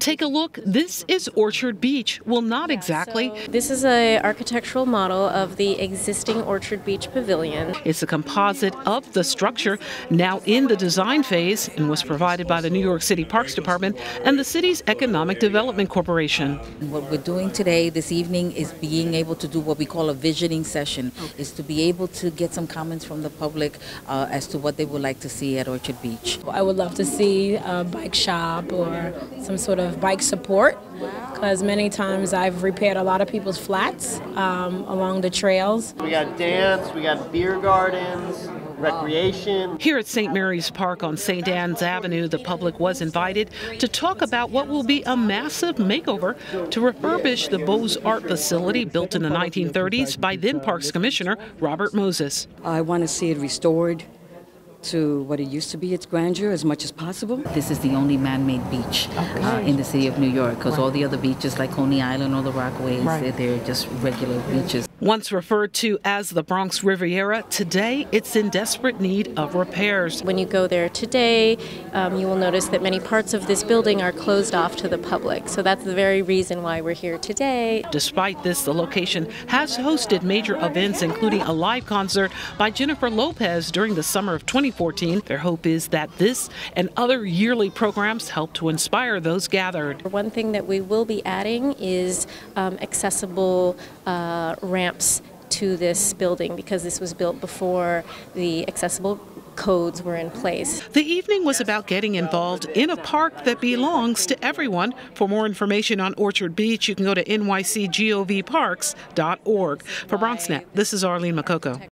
Take a look. This is Orchard Beach. Well, not exactly. So this is an architectural model of the existing Orchard Beach Pavilion. It's a composite of the structure now in the design phase and was provided by the New York City Parks Department and the city's Economic Development Corporation. What we're doing today, this evening, is being able to do what we call a visioning session, is to be able to get some comments from the public as to what they would like to see at Orchard Beach. I would love to see a bike shop or some sort of bike support, because many times I've repaired a lot of people's flats along the trails. We got dance, we got beer gardens, recreation. Here at St. Mary's Park on St. Anne's Avenue, the public was invited to talk about what will be a massive makeover to refurbish the Beaux-Arts facility built in the 1930s by then Parks Commissioner Robert Moses. I want to see it restored to what it used to be, its grandeur, as much as possible. This is the only man-made beach in the city of New York, because all the other beaches like Coney Island or the Rockaways, they're just regular beaches. Once referred to as the Bronx Riviera, today it's in desperate need of repairs. When you go there today, you will notice that many parts of this building are closed off to the public. So that's the very reason why we're here today. Despite this, the location has hosted major events, including a live concert by Jennifer Lopez during the summer of 2014. Their hope is that this and other yearly programs help to inspire those gathered. One thing that we will be adding is accessible ramps to this building, because this was built before the accessible codes were in place. The evening was about getting involved in a park that belongs to everyone. For more information on Orchard Beach, you can go to nycgovparks.org. For BronxNet, this is Arlene Makoko.